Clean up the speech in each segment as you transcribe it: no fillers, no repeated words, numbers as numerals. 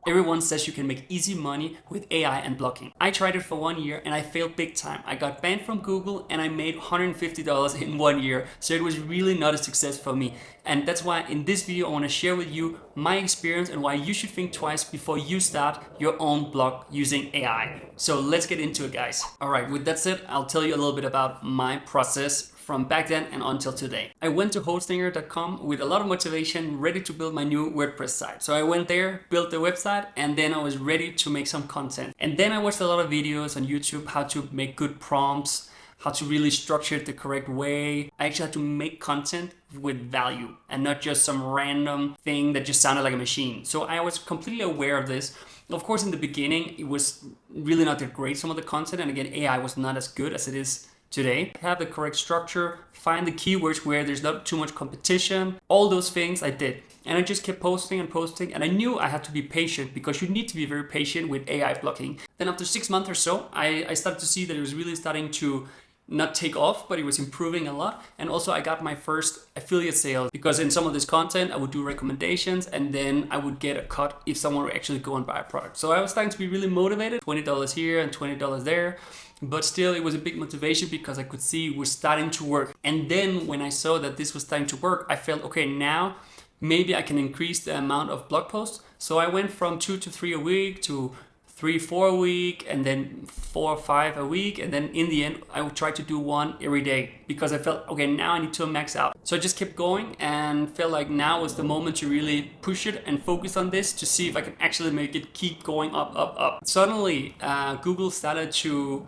Everyone says you can make easy money with AI and blogging. I tried it for 1 year and I failed big time. I got banned from Google and I made $150 in 1 year. So it was really not a success for me. And that's why in this video I want to share with you my experience and why you should think twice before you start your own blog using AI. So let's get into it, guys. All right, with that said, I'll tell you a little bit about my process from back then and until today. I went to hostinger.com with a lot of motivation, ready to build my new WordPress site. So I went there, built the website, and then I was ready to make some content. And then I watched a lot of videos on YouTube, how to make good prompts, how to really structure it the correct way. I actually had to make content with value and not just some random thing that just sounded like a machine. So I was completely aware of this. Of course, in the beginning, it was really not that great, some of the content. And again, AI was not as good as it is today. Have the correct structure, find the keywords where there's not too much competition. All those things I did. And I just kept posting and posting. And I knew I had to be patient because you need to be very patient with AI blogging. Then after 6 months or so, I started to see that it was really starting to not take off, but it was improving a lot. And also I got my first affiliate sale because in some of this content, I would do recommendations and then I would get a cut if someone would actually go and buy a product. So I was starting to be really motivated, $20 here and $20 there. But still, it was a big motivation because I could see it was starting to work. And then when I saw that this was starting to work, I felt, okay, now maybe I can increase the amount of blog posts. So I went from 2 to 3 a week to 3, 4 a week, and then 4 or 5 a week. And then in the end, I would try to do one every day because I felt, okay, now I need to max out. So I just kept going and felt like now was the moment to really push it and focus on this to see if I can actually make it keep going up, up, up. Suddenly, Google started to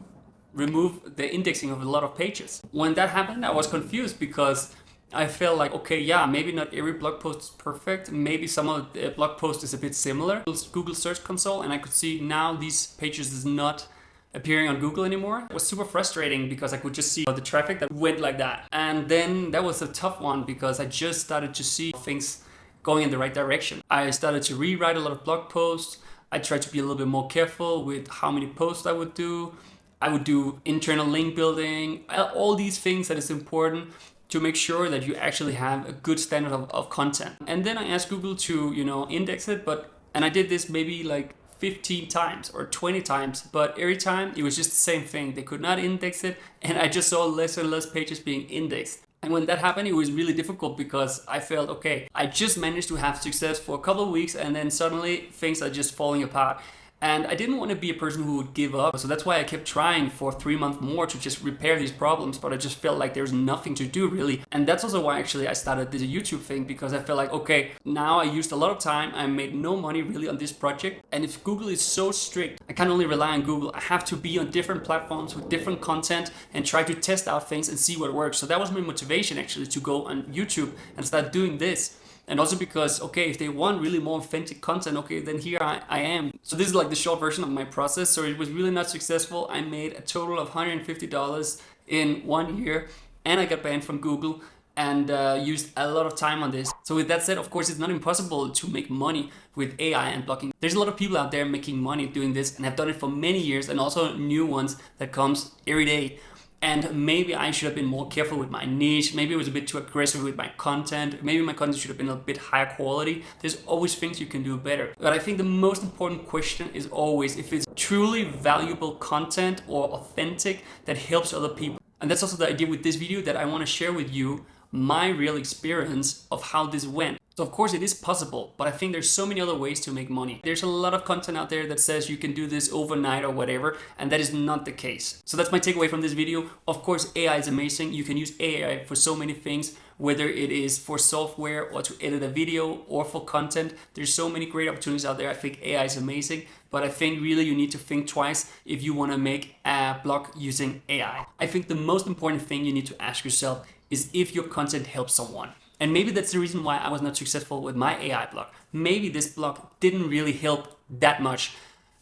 remove the indexing of a lot of pages. When that happened, I was confused because I felt like, okay, yeah, maybe not every blog post is perfect. Maybe some of the blog post is a bit similar. Google Search Console, and I could see now these pages is not appearing on Google anymore. It was super frustrating because I could just see the traffic that went like that. And then that was a tough one because I just started to see things going in the right direction. I started to rewrite a lot of blog posts. I tried to be a little bit more careful with how many posts I would do. I would do internal link building, all these things that is important to make sure that you actually have a good standard of content. And then I asked Google to, index it, and I did this maybe like 15 times or 20 times, but every time it was just the same thing. They could not index it, and I just saw less and less pages being indexed. And when that happened, it was really difficult because I felt, okay, I just managed to have success for a couple of weeks, and then suddenly things are just falling apart. And I didn't want to be a person who would give up. So that's why I kept trying for 3 months more to just repair these problems. But I just felt like there's nothing to do really. And that's also why actually I started this YouTube thing, because I felt like, okay, now I used a lot of time. I made no money really on this project. And if Google is so strict, I can't only rely on Google. I have to be on different platforms with different content and try to test out things and see what works. So that was my motivation actually to go on YouTube and start doing this. And also because, okay, if they want really more authentic content, okay, then here I am. So this is like the short version of my process. So it was really not successful. I made a total of $150 in 1 year, and I got banned from Google and used a lot of time on this. So with that said, of course, it's not impossible to make money with AI and blogging. There's a lot of people out there making money doing this and have done it for many years, and also new ones that comes every day. And maybe I should have been more careful with my niche. Maybe I was a bit too aggressive with my content. Maybe my content should have been a bit higher quality. There's always things you can do better. But I think the most important question is always if it's truly valuable content or authentic that helps other people. And that's also the idea with this video, that I want to share with you my real experience of how this went. So of course it is possible, but I think there's so many other ways to make money. There's a lot of content out there that says you can do this overnight or whatever, and that is not the case. So that's my takeaway from this video. Of course, AI is amazing. You can use AI for so many things, whether it is for software or to edit a video or for content. There's so many great opportunities out there. I think AI is amazing, but I think really you need to think twice if you want to make a blog using AI. I think the most important thing you need to ask yourself is if your content helps someone. And maybe that's the reason why I was not successful with my AI blog. Maybe this blog didn't really help that much.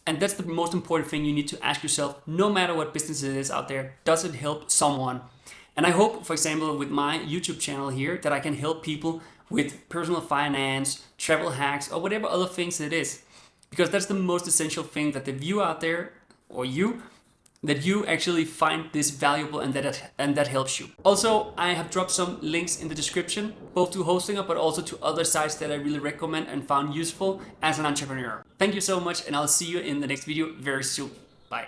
And that's the most important thing you need to ask yourself, no matter what business it is out there, does it help someone? And I hope, for example, with my YouTube channel here, that I can help people with personal finance, travel hacks, or whatever other things it is. Because that's the most essential thing that the viewer out there, or you, that you actually find this valuable and that helps you. Also, I have dropped some links in the description, both to Hostinger but also to other sites that I really recommend and found useful as an entrepreneur. Thank you so much, and I'll see you in the next video very soon. Bye.